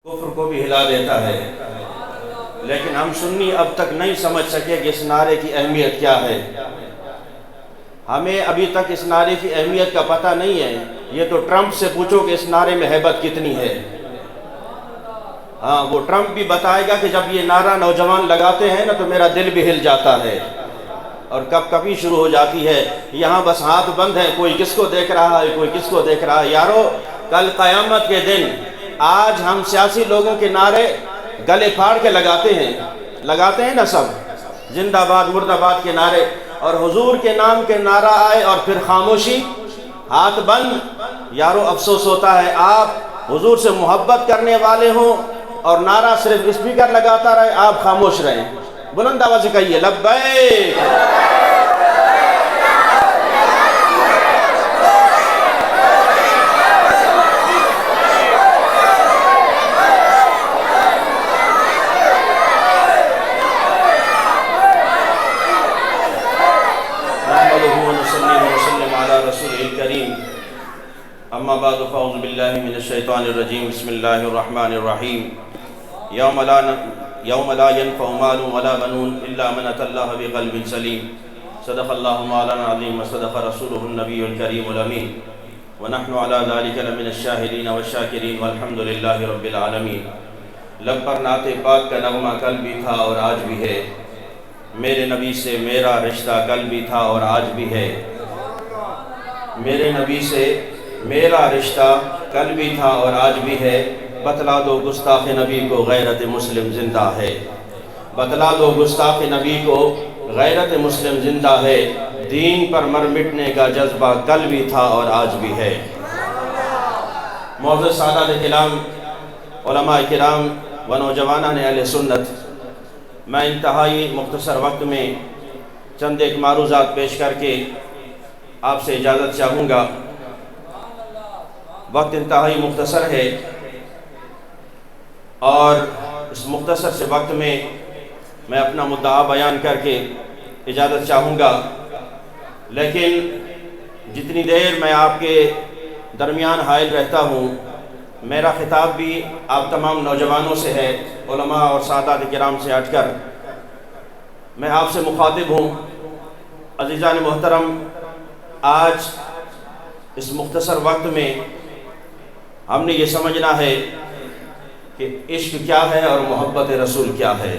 کفر کو بھی ہلا دیتا ہے، لیکن ہم سنی اب تک نہیں سمجھ سکے کہ اس نعرے کی اہمیت کیا ہے۔ ہمیں ابھی تک اس نعرے کی اہمیت کا پتہ نہیں ہے۔ یہ تو ٹرمپ سے پوچھو کہ اس نعرے میں ہیبت کتنی ہے۔ ہاں، وہ ٹرمپ بھی بتائے گا کہ جب یہ نعرہ نوجوان لگاتے ہیں نا تو میرا دل بھی ہل جاتا ہے، اور کبھی شروع ہو جاتی ہے، یہاں بس ہاتھ بند ہے، کوئی کس کو دیکھ رہا ہے، کوئی کس کو دیکھ رہا ہے۔ یارو، کل قیامت کے دن آج ہم سیاسی لوگوں کے نعرے گلے پھاڑ کے لگاتے ہیں نا سب، زندہ باد مرد آباد کے نعرے، اور حضور کے نام کے نعرہ آئے اور پھر خاموشی، ہاتھ بند۔ یارو، افسوس ہوتا ہے آپ حضور سے محبت کرنے والے ہوں اور نعرہ صرف اسپیکر لگاتا رہے، آپ خاموش رہیں۔ بلند آواز سے کہیے لبیک۔ اما بعد فاعوذ باللہ من الشیطان الرجیم، بسم اللہ الرحمن الرحیم۔ یوم لا ينفع مال ولا بنون الا من اتى الله بقلب سلیم۔ صدق اللہ مولانا العظیم وصدق رسولہ النبی الکریم الامین، ونحن على ذلك لمن الشاہدین والشاکرین والحمد للہ رب العالمین۔ لب پر نعت پاک کا نغمہ کل بھی تھا اور آج بھی ہے، میرے نبی سے میرا رشتہ کل بھی تھا اور آج بھی ہے، میرے نبی سے میرا رشتہ کل بھی تھا اور آج بھی ہے، بتلا دو گستاخ نبی کو غیرت مسلم زندہ ہے، بتلا دو گستاخ نبی کو غیرت مسلم زندہ ہے، دین پر مر مٹنے کا جذبہ کل بھی تھا اور آج بھی ہے۔ معزز سادات کرام، علماء کرام و نوجوانان اہل سنت، میں انتہائی مختصر وقت میں چند ایک معروضات پیش کر کے آپ سے اجازت چاہوں گا۔ وقت انتہائی مختصر ہے اور اس مختصر سے وقت میں اپنا مدعا بیان کر کے اجازت چاہوں گا، لیکن جتنی دیر میں آپ کے درمیان حائل رہتا ہوں، میرا خطاب بھی آپ تمام نوجوانوں سے ہے، علماء اور سادات کرام سے ہٹ کر میں آپ سے مخاطب ہوں۔ عزیزان محترم، آج اس مختصر وقت میں ہم نے یہ سمجھنا ہے کہ عشق کیا ہے اور محبت رسول کیا ہے۔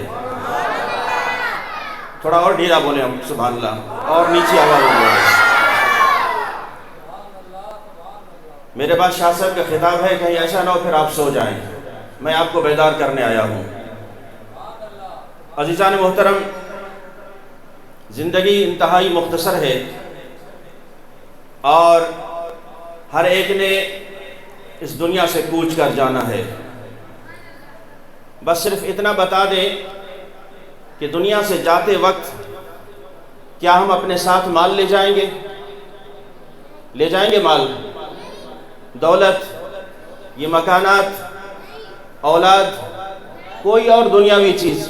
تھوڑا اور ڈھیلا بولیں ہم، سبحان اللہ، اور نیچے آواز بولیں۔ میرے پاس شاہ صاحب کا خطاب ہے، کہیں ایسا نہ ہو پھر آپ سو جائیں، میں آپ کو بیدار کرنے آیا ہوں۔ عزیزان محترم، زندگی انتہائی مختصر ہے اور ہر ایک نے اس دنیا سے کوچ کر جانا ہے۔ بس صرف اتنا بتا دیں کہ دنیا سے جاتے وقت کیا ہم اپنے ساتھ مال لے جائیں گے؟ لے جائیں گے مال، دولت، یہ مکانات، اولاد، کوئی اور دنیاوی چیز،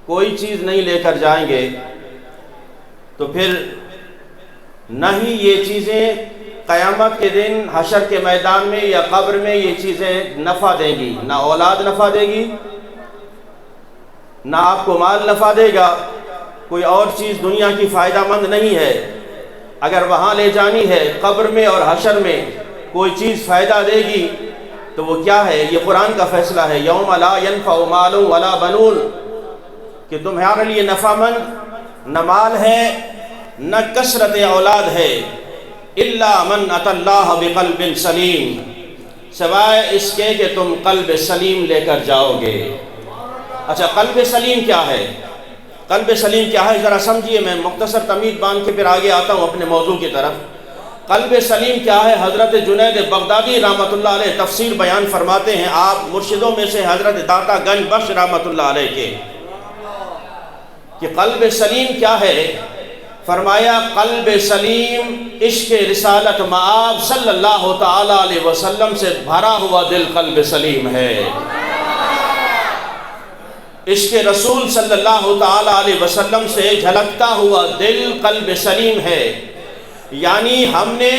کوئی چیز نہیں لے کر جائیں گے تو پھر نہ ہی یہ چیزیں قیامت کے دن حشر کے میدان میں یا قبر میں یہ چیزیں نفع دیں گی، نہ اولاد نفع دے گی، نہ آپ کو مال نفع دے گا، کوئی اور چیز دنیا کی فائدہ مند نہیں ہے۔ اگر وہاں لے جانی ہے قبر میں اور حشر میں کوئی چیز فائدہ دے گی تو وہ کیا ہے؟ یہ قرآن کا فیصلہ ہے، یوم لا ینفع مال ولا بنون، کہ تمہارے لیے نفع مند نہ مال ہے نہ کثرت اولاد ہے، الا من اتی اللہ بقلب سلیم، سوائے اس کے کہ تم قلب سلیم لے کر جاؤ گے۔ اچھا، قلب سلیم کیا ہے؟ قلب سلیم کیا ہے ذرا سمجھیے، میں مختصر تمہید باندھ کے پھر آگے آتا ہوں اپنے موضوع کی طرف۔ قلب سلیم کیا ہے؟ حضرت جنید بغدادی رحمۃ اللہ علیہ تفسیر بیان فرماتے ہیں، آپ مرشدوں میں سے حضرت داتا گنج بخش رحمۃ اللہ علیہ کے، کہ قلب سلیم کیا ہے؟ فرمایا قلب سلیم عشق رسالت مآب صلی اللہ تعالی علیہ وسلم سے بھرا ہوا دل قلب سلیم ہے۔ عشق رسول صلی اللہ تعالی علیہ وسلم سے جھلکتا ہوا دل قلب سلیم ہے۔ یعنی ہم نے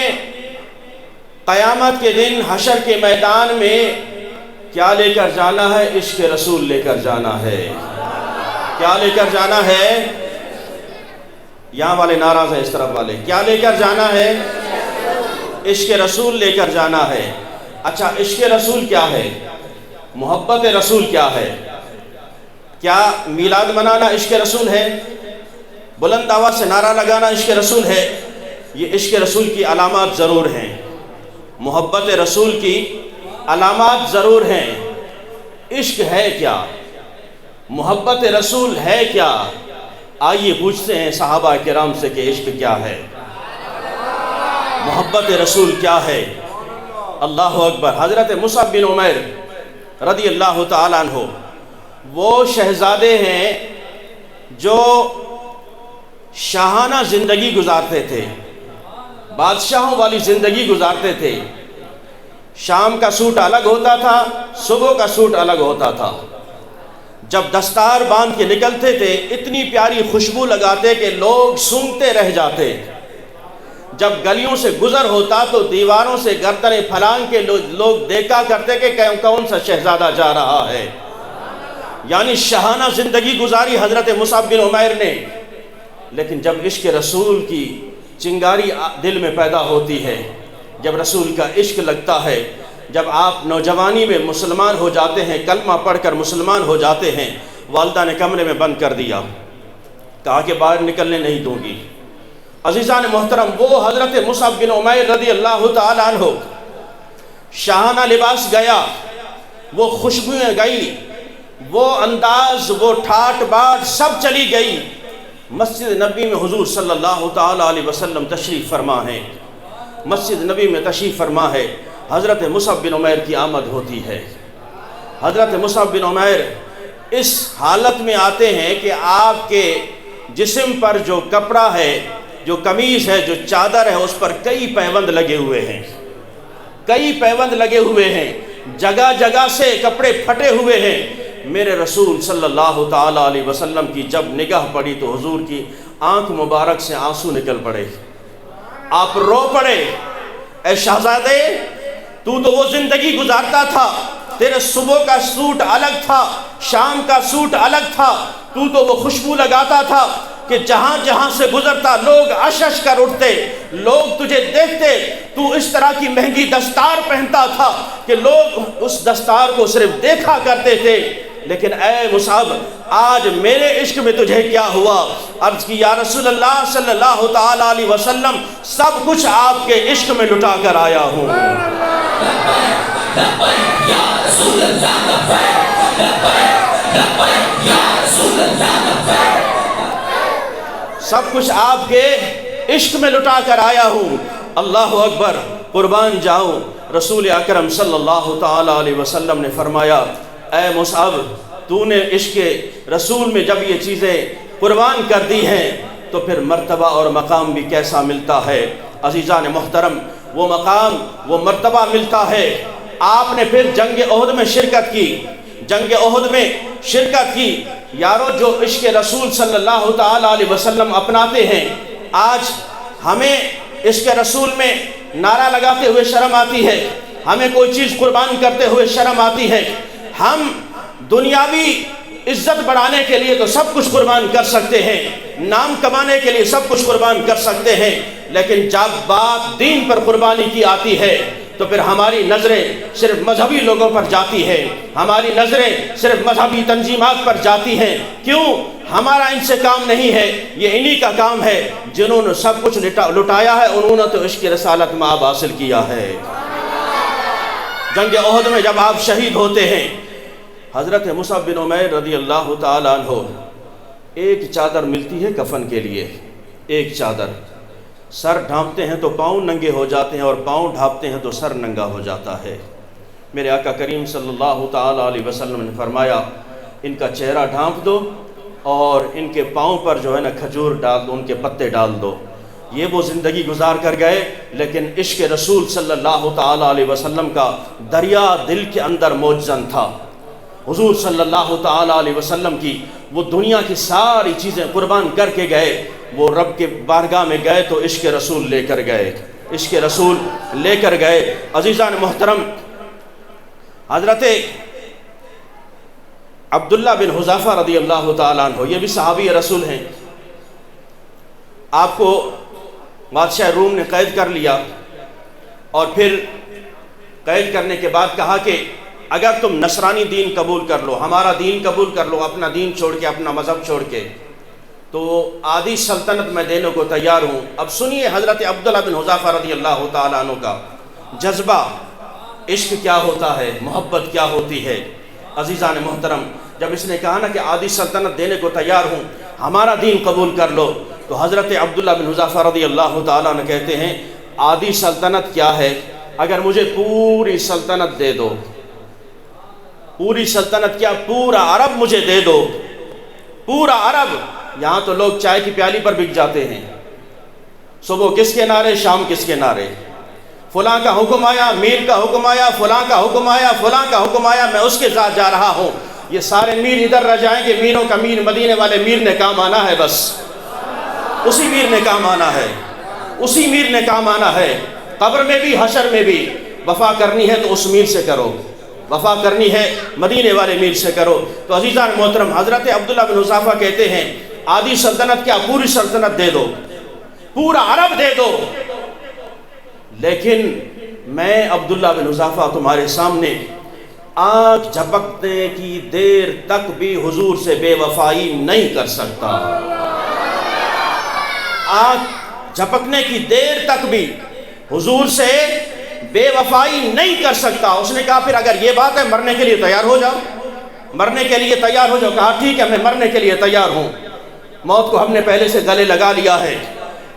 قیامت کے دن حشر کے میدان میں کیا لے کر جانا ہے؟ عشق رسول لے کر جانا ہے۔ کیا لے کر جانا ہے؟ یہاں والے ناراض ہیں، اس طرف والے، کیا لے کر جانا ہے؟ عشق رسول لے کر جانا ہے۔ اچھا، عشق رسول کیا ہے؟ محبت رسول کیا ہے؟ کیا میلاد منانا عشق رسول ہے؟ بلند آواز سے نعرہ لگانا عشق رسول ہے؟ یہ عشق رسول کی علامات ضرور ہیں، محبت رسول کی علامات ضرور ہیں۔ عشق ہے کیا؟ محبت رسول ہے کیا؟ آئیے پوچھتے ہیں صحابہ کرام سے کہ عشق کیا ہے، محبت رسول کیا ہے؟ اللہ اکبر۔ حضرت مصعب بن عمیر رضی اللہ تعالیٰ عنہ وہ شہزادے ہیں جو شاہانہ زندگی گزارتے تھے، بادشاہوں والی زندگی گزارتے تھے۔ شام کا سوٹ الگ ہوتا تھا، صبح کا سوٹ الگ ہوتا تھا۔ جب دستار باندھ کے نکلتے تھے اتنی پیاری خوشبو لگاتے کہ لوگ سونگتے رہ جاتے۔ جب گلیوں سے گزر ہوتا تو دیواروں سے گردنیں پھلانگ کے لوگ دیکھا کرتے کہ کون سا شہزادہ جا رہا ہے۔ یعنی شاہانہ زندگی گزاری حضرت مصعب بن عمیر نے۔ لیکن جب عشق رسول کی چنگاری دل میں پیدا ہوتی ہے، جب رسول کا عشق لگتا ہے، جب آپ نوجوانی میں مسلمان ہو جاتے ہیں، کلمہ پڑھ کر مسلمان ہو جاتے ہیں، والدہ نے کمرے میں بند کر دیا، کہا کہ باہر نکلنے نہیں دوں گی۔ عزیزان محترم، وہ حضرت مصعب بن عمیر رضی اللہ تعالیٰ عنہ، شاہانہ لباس گیا، وہ خوشبوئیں گئی، وہ انداز، وہ ٹھاٹ باٹ سب چلی گئی۔ مسجد نبی میں حضور صلی اللہ تعالیٰ علیہ وسلم تشریف فرما ہے، مسجد نبی میں تشریف فرما ہے۔ حضرت مصعب بن عمیر کی آمد ہوتی ہے۔ حضرت مصعب بن عمیر اس حالت میں آتے ہیں کہ آپ کے جسم پر جو کپڑا ہے، جو قمیص ہے، جو چادر ہے، اس پر کئی پیوند لگے ہوئے ہیں، کئی پیوند لگے ہوئے ہیں، جگہ جگہ سے کپڑے پھٹے ہوئے ہیں۔ میرے رسول صلی اللہ تعالیٰ علیہ وسلم کی جب نگاہ پڑی تو حضور کی آنکھ مبارک سے آنسو نکل پڑے، آپ رو پڑے۔ اے شہزادے، تو وہ زندگی گزارتا تھا، تیرے صبح کا سوٹ الگ تھا، شام کا سوٹ الگ تھا، تو وہ خوشبو لگاتا تھا کہ جہاں جہاں سے گزرتا لوگ اشش کر اٹھتے، لوگ تجھے دیکھتے۔ تو اس طرح کی مہنگی دستار پہنتا تھا کہ لوگ اس دستار کو صرف دیکھا کرتے تھے۔ لیکن اے مصعب، آج میرے عشق میں تجھے کیا ہوا؟ عرض کی یا رسول اللہ صلی اللہ تعالیٰ علیہ وسلم، سب کچھ آپ کے عشق میں لٹا کر آیا ہوں۔ سب کچھ آپ کے عشق میں لٹا کر آیا ہوں۔ اللہ اکبر، قربان جاؤں۔ رسول اکرم صلی اللہ تعالیٰ علیہ وسلم نے فرمایا، اے مصعب، تو نے عشق رسول میں جب یہ چیزیں قربان کر دی ہیں تو پھر مرتبہ اور مقام بھی کیسا ملتا ہے۔ عزیزان محترم، وہ مقام، وہ مرتبہ ملتا ہے۔ آپ نے پھر جنگ احد میں شرکت کی، جنگ احد میں شرکت کی۔ یارو، جو عشق رسول صلی اللہ تعالیٰ علیہ وسلم اپناتے ہیں، آج ہمیں عشق رسول میں نعرہ لگاتے ہوئے شرم آتی ہے، ہمیں کوئی چیز قربان کرتے ہوئے شرم آتی ہے۔ ہم دنیاوی عزت بڑھانے کے لیے تو سب کچھ قربان کر سکتے ہیں، نام کمانے کے لیے سب کچھ قربان کر سکتے ہیں، لیکن جب بات دین پر قربانی کی آتی ہے تو پھر ہماری نظریں صرف مذہبی لوگوں پر جاتی ہیں، ہماری نظریں صرف مذہبی تنظیمات پر جاتی ہیں۔ کیوں؟ ہمارا ان سے کام نہیں ہے، یہ انہی کا کام ہے جنہوں نے سب کچھ لٹایا ہے، انہوں نے تو عشق رسالت میں آپ حاصل کیا ہے۔ جنگ احد میں جب آپ شہید ہوتے ہیں، حضرت مصعب بن عمیر رضی اللہ تعالیٰ عنہ، ایک چادر ملتی ہے کفن کے لیے، ایک چادر۔ سر ڈھانپتے ہیں تو پاؤں ننگے ہو جاتے ہیں اور پاؤں ڈھانپتے ہیں تو سر ننگا ہو جاتا ہے۔ میرے آقا کریم صلی اللہ تعالیٰ علیہ وسلم نے فرمایا، ان کا چہرہ ڈھانپ دو اور ان کے پاؤں پر جو ہے نا کھجور ڈال دو، ان کے پتے ڈال دو۔ یہ وہ زندگی گزار کر گئے، لیکن عشق رسول صلی اللہ تعالیٰ علیہ وسلم کا دریا دل کے اندر موجزن تھا۔ حضور صلی اللہ تعالیٰ علیہ وسلم کی وہ دنیا کی ساری چیزیں قربان کر کے گئے، وہ رب کے بارگاہ میں گئے تو عشق رسول لے کر گئے، عشق رسول لے کر گئے۔ عزیزان محترم، حضرت عبداللہ بن حذیفہ رضی اللہ تعالیٰ عنہ، یہ بھی صحابی رسول ہیں، آپ کو بادشاہ روم نے قید کر لیا، اور پھر قید کرنے کے بعد کہا کہ اگر تم نصرانی دین قبول کر لو، ہمارا دین قبول کر لو، اپنا دین چھوڑ کے، اپنا مذہب چھوڑ کے، تو آدھی سلطنت میں دینے کو تیار ہوں۔ اب سنیے حضرت عبداللہ بن حذیفہ رضی اللہ تعالیٰ عنہ کا جذبہ، عشق کیا ہوتا ہے، محبت کیا ہوتی ہے۔ عزیزان محترم، جب اس نے کہا نا کہ آدھی سلطنت دینے کو تیار ہوں، ہمارا دین قبول کر لو، تو حضرت عبداللہ بن حذیفہ رضی اللہ تعالیٰ عنہ کہتے ہیں آدھی سلطنت کیا ہے، اگر مجھے پوری سلطنت دے دو، پوری سلطنت کیا، پورا عرب مجھے دے دو، پورا عرب۔ یہاں تو لوگ چائے کی پیالی پر بک جاتے ہیں، صبح کس کے نعرے، شام کس کے نعرے، فلاں کا حکم آیا، میر کا حکم آیا، فلاں کا حکم آیا، فلاں کا حکم آیا، میں اس کے ساتھ جا رہا ہوں۔ یہ سارے میر ادھر رہ جائیں گے، میروں کا میر، مدینے والے میر نے کام آنا ہے، بس اسی میر نے کام آنا ہے، اسی میر نے کام آنا ہے۔ قبر میں بھی، حشر میں بھی وفا کرنی ہے تو اس میر سے کرو، وفا کرنی ہے مدینے والے میر سے کرو۔ تو عزیزان محترم، حضرت عبداللہ بن حذیفہ کہتے ہیں آدھی سلطنت کیا، پوری سلطنت دے دو، پورا عرب دے دو، لیکن میں عبداللہ بن حذیفہ تمہارے سامنے آنکھ جھپکنے کی دیر تک بھی حضور سے بے وفائی نہیں کر سکتا، آنکھ جھپکنے کی دیر تک بھی حضور سے بے وفائی نہیں کر سکتا۔ اس نے کہا پھر اگر یہ بات ہے مرنے کے لیے تیار ہو جاؤ، مرنے کے لیے تیار ہو جاؤ۔ کہا ٹھیک ہے، میں مرنے کے لیے تیار ہوں، موت کو ہم نے پہلے سے گلے لگا لیا ہے،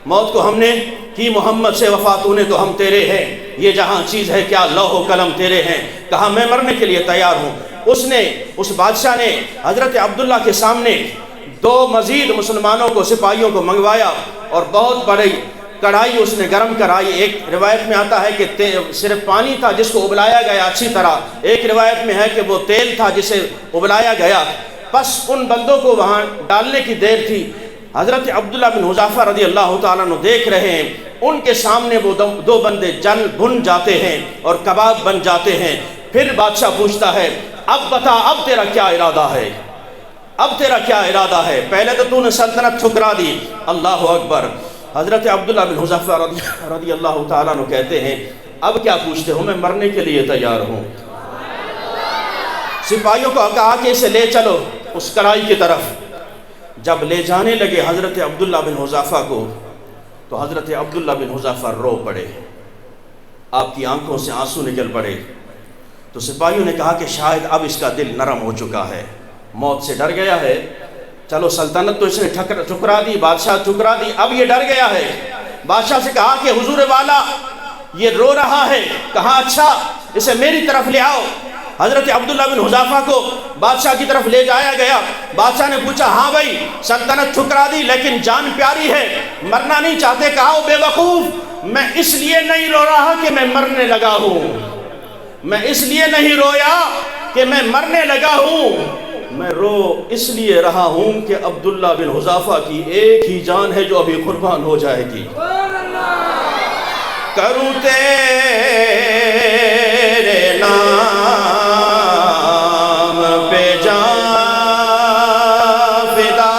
موت کو ہم نے کی محمد سے وفا، تو نے تو ہم تیرے ہیں، یہ جہاں چیز ہے کیا لوح و قلم تیرے ہیں۔ کہا میں مرنے کے لیے تیار ہوں۔ اس بادشاہ نے حضرت عبداللہ کے سامنے دو مزید مسلمانوں کو، سپاہیوں کو منگوایا، اور بہت بڑی کڑھائی اس نے گرم کرائی۔ ایک روایت میں آتا ہے کہ صرف پانی تھا جس کو ابلایا گیا اچھی طرح، ایک روایت میں ہے کہ وہ تیل تھا جسے ابلایا گیا۔ بس ان بندوں کو وہاں ڈالنے کی دیر تھی۔ حضرت عبداللہ بن حذیفہ رضی اللہ تعالیٰ عنہ دیکھ رہے ہیں، ان کے سامنے وہ دو بندے جل بھن جاتے ہیں اور کباب بن جاتے ہیں۔ پھر بادشاہ پوچھتا ہے اب بتا، اب تیرا کیا ارادہ ہے، اب تیرا کیا ارادہ ہے، پہلے تو نے سلطنت ٹھکرا دی۔ اللہ اکبر۔ حضرت عبداللہ بن حذیفہ رضی اللہ تعالیٰ عنہ کہتے ہیں اب کیا پوچھتے ہو، میں مرنے کے لیے تیار ہوں۔ سپاہیوں کو کہا کہ اسے لے چلو اس کڑھائی کی طرف۔ جب لے جانے لگے حضرت عبداللہ بن حذیفہ کو، تو حضرت عبداللہ بن حذیفہ رو پڑے، آپ کی آنکھوں سے آنسو نکل پڑے۔ تو سپاہیوں نے کہا کہ شاید اب اس کا دل نرم ہو چکا ہے، موت سے ڈر گیا ہے، چلو سلطنت تو اس نے ٹھکرا دی، بادشاہ ٹھکرا دی، اب یہ ڈر گیا ہے۔ بادشاہ سے کہا کہ حضور والا یہ رو رہا ہے۔ کہا اچھا اسے میری طرف لے آؤ۔ حضرت عبداللہ بن حذیفہ کو بادشاہ کی طرف لے جایا گیا۔ بادشاہ نے پوچھا ہاں بھائی سلطنت ٹھکرا دی لیکن جان پیاری ہے، مرنا نہیں چاہتے؟ کہا او بے وقوف، میں اس لیے نہیں رو رہا کہ میں مرنے لگا ہوں، میں اس لیے نہیں رویا کہ میں مرنے لگا ہوں، میں رو اس لیے رہا ہوں کہ عبداللہ بن حذیفہ کی ایک ہی جان ہے جو ابھی قربان ہو جائے گی۔ کروں تیرے نام پہ جان فدا،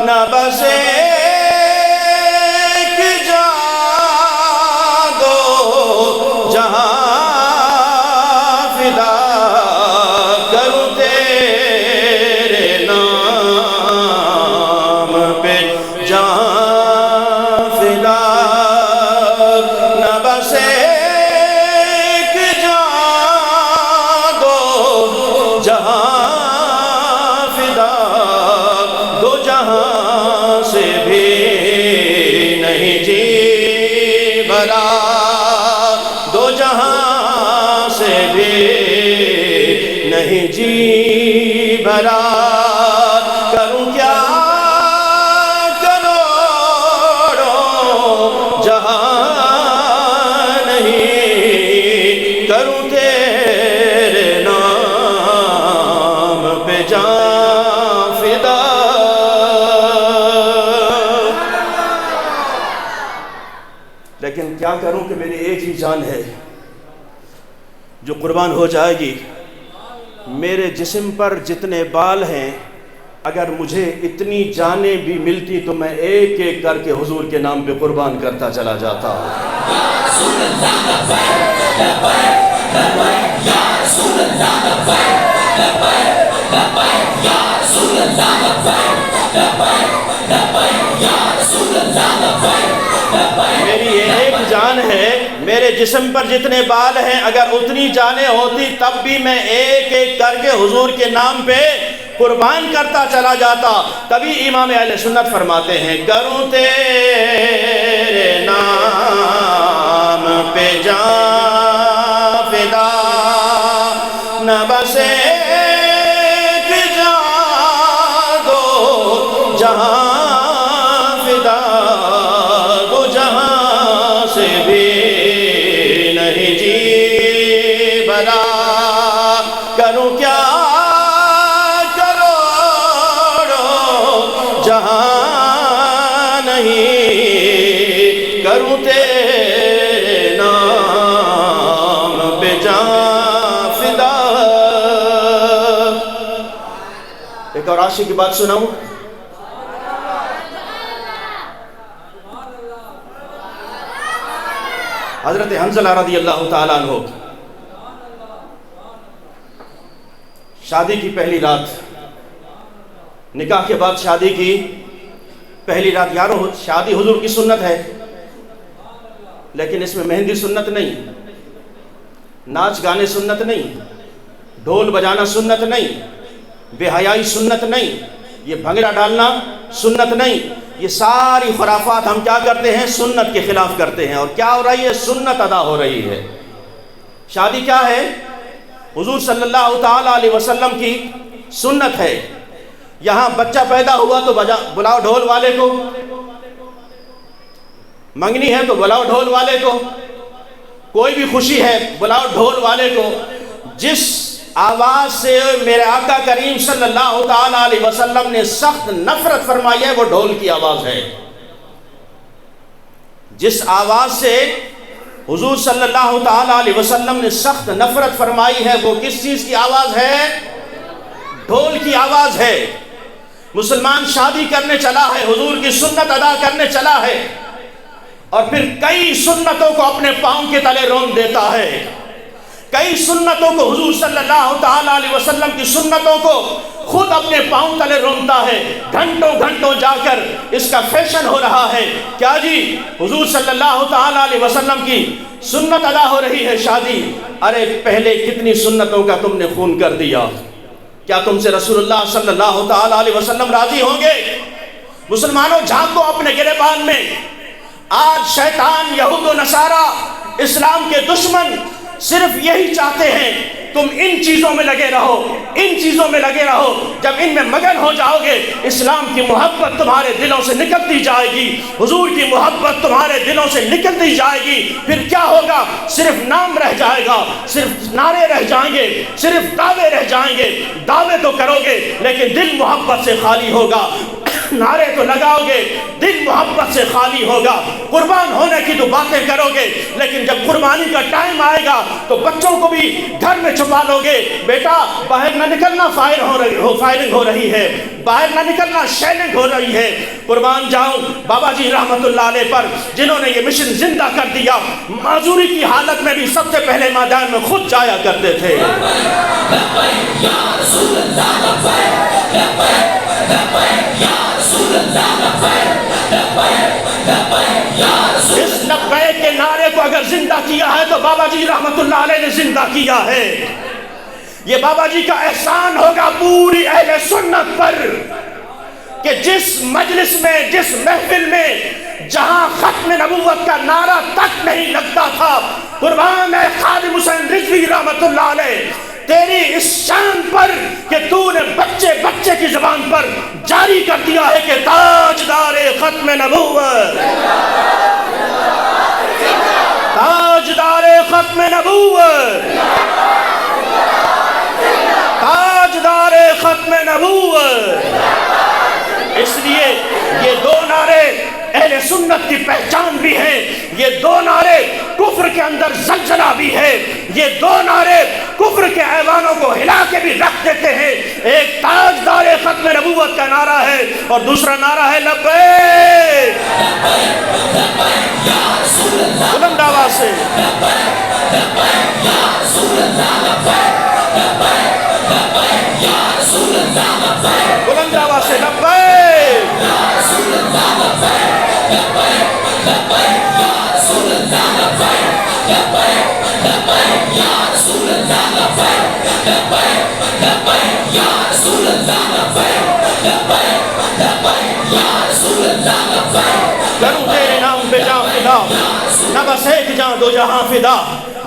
نہ بس ایک جان دو جہاں فدا، کروں تیرے نام پہ جان فدا، نہ بس ایک جان دو جہاں فدا، دو جہاں سے بھی نہیں جی بھرا، دو جہاں سے بھی نہیں جی بھرا، کروں کیا کروں تیرے نام پہ جان فدا۔ لیکن کیا کروں کہ میری ایک ہی جان ہے، جو قربان ہو جائے گی، میرے جسم پر جتنے بال ہیں اگر مجھے اتنی جانیں بھی ملتی تو میں ایک ایک کر کے حضور کے نام پہ قربان کرتا چلا جاتا ہوں۔ میری یہ ایک جان ہے، میرے جسم پر جتنے بال ہیں اگر اتنی جانیں ہوتی تب بھی میں ایک ایک کر کے حضور کے نام پہ قربان کرتا چلا جاتا۔ تبھی امام اہل سنت فرماتے ہیں کروں تیرے نام پہ جان فدا، نہ بس ایک جان دو جہاں فدا، دو جہاں سے بھی نہیں جی بھلا، کروں کیا جہاں نہیں، کروں تیرے نام پہ جان فدا۔ ایک اور عاشق کی بات سناؤں؟ حضرت حنظلہ رضی اللہ تعالیٰ عنہ، شادی کی پہلی رات، نکاح کے بعد شادی کی پہلی رات۔ یارو شادی حضور کی سنت ہے لیکن اس میں مہندی سنت نہیں، ناچ گانے سنت نہیں، ڈھول بجانا سنت نہیں، بے حیائی سنت نہیں، یہ بھنگڑا ڈالنا سنت نہیں، یہ ساری خرافات ہم کیا کرتے ہیں؟ سنت کے خلاف کرتے ہیں۔ اور کیا ہو رہی ہے؟ سنت ادا ہو رہی ہے۔ شادی کیا ہے؟ حضور صلی اللہ تعالیٰ علیہ وسلم کی سنت ہے۔ یہاں بچہ پیدا ہوا تو بلاؤ ڈھول والے کو، منگنی ہے تو بلاؤ ڈھول والے کو، کوئی بھی خوشی ہے بلاؤ ڈھول والے کو۔ جس آواز سے میرے آقا کریم صلی اللہ تعالیٰ علیہ وسلم نے سخت نفرت فرمائی ہے وہ ڈھول کی آواز ہے۔ جس آواز سے حضور صلی اللہ تعالیٰ علیہ وسلم نے سخت نفرت فرمائی ہے وہ کس چیز کی آواز ہے؟ ڈھول کی آواز ہے۔ مسلمان شادی کرنے چلا ہے، حضور کی سنت ادا کرنے چلا ہے، اور پھر کئی سنتوں کو اپنے پاؤں کے تلے رون دیتا ہے، کئی سنتوں کو حضور صلی اللہ تعالیٰ علیہ وسلم کی سنتوں کو خود اپنے پاؤں تلے رونتا ہے۔ گھنٹوں گھنٹوں جا کر اس کا فیشن ہو رہا ہے، کیا جی حضور صلی اللہ تعالیٰ علیہ وسلم کی سنت ادا ہو رہی ہے شادی۔ ارے پہلے کتنی سنتوں کا تم نے خون کر دیا، کیا تم سے رسول اللہ صلی اللہ تعالیٰ علیہ وسلم راضی ہوں گے؟ مسلمانوں جھانکو اپنے گریبان میں، آج شیطان، یہود و نصارہ، اسلام کے دشمن صرف یہی چاہتے ہیں تم ان چیزوں میں لگے رہو، ان چیزوں میں لگے رہو۔ جب ان میں مگن ہو جاؤ گے اسلام کی محبت تمہارے دلوں سے نکلتی جائے گی، حضور کی محبت تمہارے دلوں سے نکلتی جائے گی۔ پھر کیا ہوگا؟ صرف نام رہ جائے گا، صرف نعرے رہ جائیں گے، صرف دعوے رہ جائیں گے۔ دعوے تو کرو گے لیکن دل محبت سے خالی ہوگا، نعرے تو لگاؤ گے دل محبت سے خالی ہوگا۔ قربان ہونے کی تو باتیں کرو گے لیکن جب قربانی کا ٹائم آئے گا تو بچوں کو بھی گھر میں چھپا لو گے، بیٹا باہر نہ نکلنا، فائرنگ ہو رہی ہے، باہر نہ نکلنا، شیلنگ ہو رہی ہے۔ قربان جاؤں بابا جی رحمت اللہ علیہ پر، جنہوں نے یہ مشن زندہ کر دیا۔ معذوری کی حالت میں بھی سب سے پہلے میدان میں خود جایا کرتے تھے۔ اس لبیک کے نعرے کو اگر زندہ کیا ہے تو بابا جی رحمت اللہ علیہ نے زندہ کیا ہے۔ یہ بابا جی کا احسان ہوگا پوری اہل سنت پر کہ جس مجلس میں، جس محفل میں جہاں ختم نبوت کا نعرہ تک نہیں لگتا تھا، قربان ہے خادم حسین رضوی رحمت اللہ علیہ تیری اس شان پر کہ تو نے بچے بچے کی زبان پر جاری کر دیا ہے کہ تاجدار ختم نبوت، تاجدار ختم نبوت، تاجدار ختم نبوت۔ اس لیے یہ دو نعرے اہل سنت کی پہچان بھی ہیں، یہ دو نعرے کفر کے اندر زلزلہ بھی ہے، یہ دو نعرے کفر کے ایوانوں کو ہلا کے بھی رکھ دیتے ہیں۔ ایک تاجدار ختم نبوت کا نعرہ ہے اور دوسرا نعرہ ہے لبیک بلند آواز سے بلند آواز سے لبیک کروں تیرے نام پہ جاں فدا، نہ بس ایک جاں دو جہاں فدا،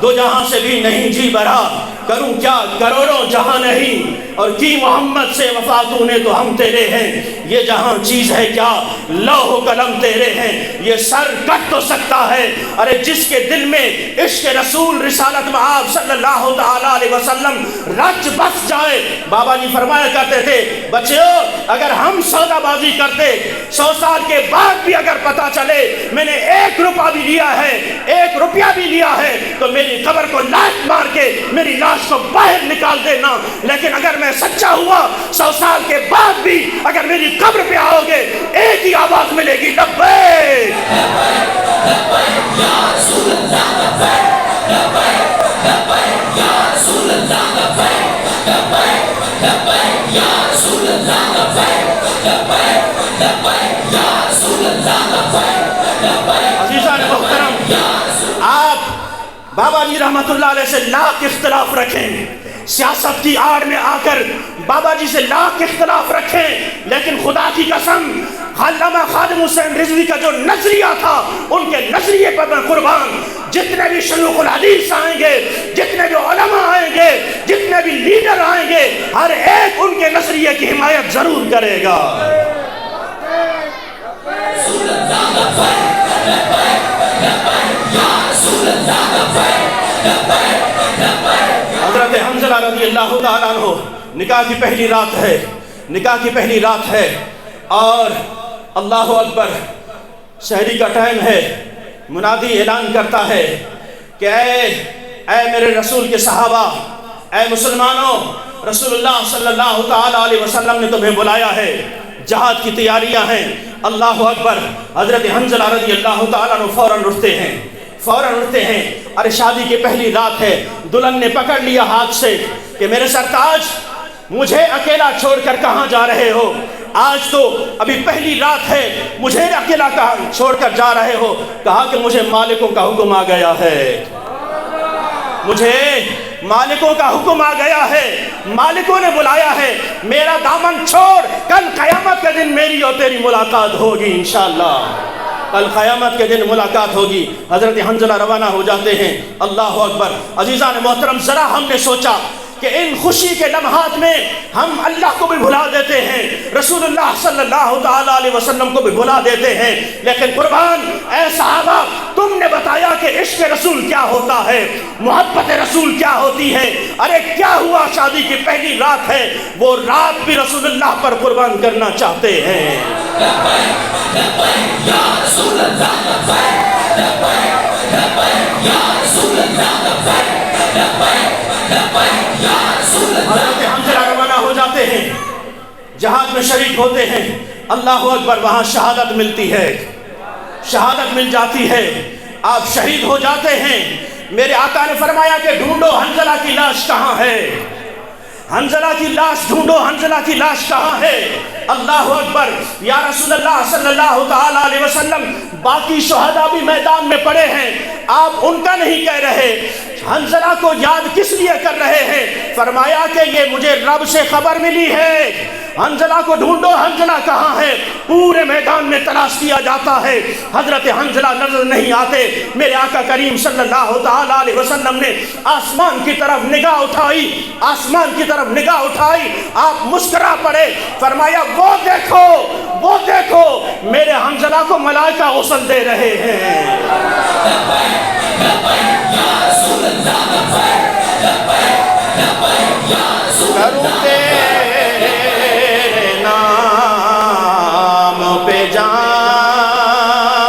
دو جہاں سے بھی نہیں جی بھرا، کروں کیا کروڑوں جہاں نہیں، اور کی محمد سے وفا تو نے تو ہم تیرے ہیں، یہ جہاں چیز ہے کیا لوح و قلم تیرے ہیں، یہ سر کٹ تو سکتا ہے، ارے جس کے دل میں عشق رسول رسالت میں آپ صلی اللہ تعالیٰ علیہ وسلم رچ بس جائے۔ بابا جی فرمایا کرتے تھے بچیو اگر ہم سودا بازی کرتے 100 سال کے بعد بھی اگر پتا چلے میں نے 1 روپیہ بھی لیا ہے 1 روپیہ بھی لیا ہے تو میری قبر کو لات مار کے میری لاش کو باہر نکال دینا، لیکن اگر میں سچا ہوا 100 سال کے بعد بھی اگر میری قبر پہ آؤ گے ایک ہی آواز ملے گی لبیک لبیک یا رسول اللہ لبیک لبیک یا رسول اللہ لبیک لبیک یا رسول اللہ لبیک لبیک یا رسول اللہ لبیک۔ عزیزان محترم، آپ بابا جی رحمت اللہ علیہ سے لاکھ اختلاف رکھیں، سیاست کی آڑ میں آ کر بابا جی سے لاکھ اختلاف رکھیں، لیکن خدا کی قسم علامہ خادم حسین رضوی کا جو نظریہ تھا ان کے نظریے پر میں قربان، جتنے بھی شیوخ الحدیث آئیں گے، جتنے بھی علماء آئیں گے، جتنے بھی لیڈر آئیں گے، ہر ایک ان کے نظریے کی حمایت ضرور کرے گا۔ حضرت حنظلہ رضی اللہ تعالیٰ عنہ نکاح کی پہلی رات ہے، نکاح کی پہلی رات ہے اور اللہ اکبر سحری کا ٹائم ہے، منادی اعلان کرتا ہے کہ اے میرے رسول کے صحابہ، اے مسلمانوں، رسول اللہ صلی اللہ تعالیٰ علیہ وسلم نے تمہیں بلایا ہے، جہاد کی تیاریاں ہیں۔ اللہ اکبر، حضرت حنظلہ رضی اللہ تعالیٰ عنہ فوراً اٹھتے ہیں، ارے شادی کی پہلی رات ہے، دلہن نے پکڑ لیا ہاتھ سے کہ میرے سرتاج مجھے اکیلا چھوڑ کر کہاں جا رہے ہو؟ آج تو ابھی پہلی رات ہے، مجھے اکیلا چھوڑ کر جا رہے ہو؟ کہا کہ مجھے مالکوں کا حکم آ گیا ہے، مجھے مالکوں کا حکم آ گیا ہے، مالکوں نے بلایا ہے، میرا دامن چھوڑ، کل قیامت کے دن میری اور تیری ملاقات ہوگی انشاءاللہ، کل قیامت کے دن ملاقات ہوگی۔ حضرت حنظلہ روانہ ہو جاتے ہیں۔ اللہ اکبر، عزیزان محترم، ذرا ہم نے سوچا کہ ان خوشی کے لمحات میں ہم اللہ کو بھی بھلا دیتے ہیں، رسول اللہ صلی اللہ تعالیٰ علیہ وسلم کو بھی بھلا دیتے ہیں، لیکن قربان اے صحابہ تم نے بتایا کہ عشق رسول کیا ہوتا ہے، محبت رسول کیا ہوتی ہے۔ ارے کیا ہوا، شادی کی پہلی رات ہے، وہ رات بھی رسول اللہ پر قربان کرنا چاہتے ہیں۔ لبیک لبیک یا رسول اللہ لبیک لبیک لبیک یا رسول اللہ لبیک لبیک لبیک یا رسول اللہ۔ حضرت حنظلہ روانہ ہو جاتے ہیں، جہاد میں شریک ہوتے ہیں۔ اللہ اکبر، وہاں شہادت ملتی ہے، شہادت مل جاتی ہے، آپ شہید ہو جاتے ہیں۔ میرے آقا نے فرمایا کہ ڈھونڈو حنظلہ کی لاش کہاں ہے، حنظلہ کی لاش ڈھونڈو، حنظلہ کی لاش کہاں ہے۔ اللہ اکبر، یا رسول اللہ صلی اللہ تعالیٰ علیہ وسلم باقی شہداء بھی میدان میں پڑے ہیں، آپ ان کا نہیں کہہ رہے، حنظلہ کو یاد کس لیے کر رہے ہیں؟ فرمایا کہ یہ مجھے رب سے خبر ملی ہے، حنظلہ کو ڈھونڈو، حنظلہ کہاں ہے۔ پورے میدان میں تلاش کیا جاتا ہے، حضرت حنظلہ نظر نہیں آتے۔ میرے آقا کریم صلی اللہ تعالیٰ علیہ وسلم نے آسمان کی طرف نگاہ اٹھائی، آسمان کی طرف نگاہ اٹھائی، آپ مسکرا پڑے، فرمایا وہ دیکھو، وہ دیکھو، میرے حنظلہ کو ملائکہ غسل دے رہے ہیں۔ کروں تیرے نام پہ جان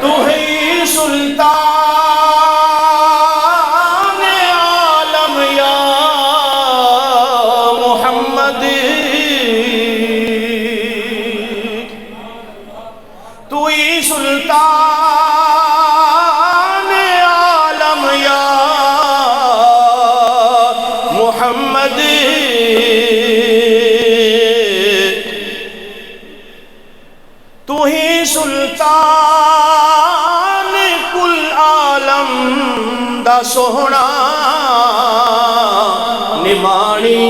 تو ہی سلطان عالم یا محمد، تو ہی سلطان عالم یا محمد، تو ہی سلطان کل عالم دا سوہنا نمانی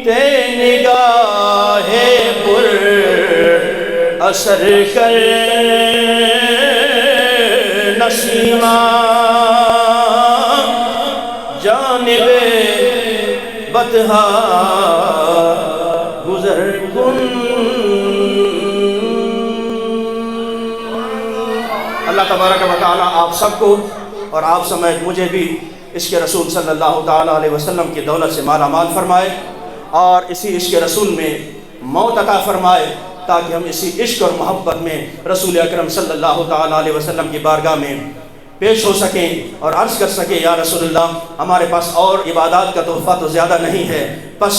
تے نگاہ پر اثر کر نسیمہ جانب بطحا گزر کن۔ اللہ تبارک و تعالیٰ آپ سب کو اور آپ سمیت مجھے بھی اس کے رسول صلی اللہ تعالیٰ علیہ وسلم کی دولت سے مالا مال فرمائے، اور اسی عشق رسول میں موت عطا فرمائے، تاکہ ہم اسی عشق اور محبت میں رسول اکرم صلی اللہ تعالیٰ علیہ وسلم کی بارگاہ میں پیش ہو سکیں اور عرض کر سکیں، یا رسول اللہ، ہمارے پاس اور عبادات کا تحفہ تو زیادہ نہیں ہے، بس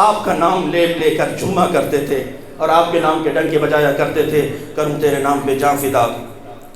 آپ کا نام لے لے کر جھوما کرتے تھے اور آپ کے نام کے ڈنکے بجایا کرتے تھے، کروں تیرے نام پہ جاں فدا۔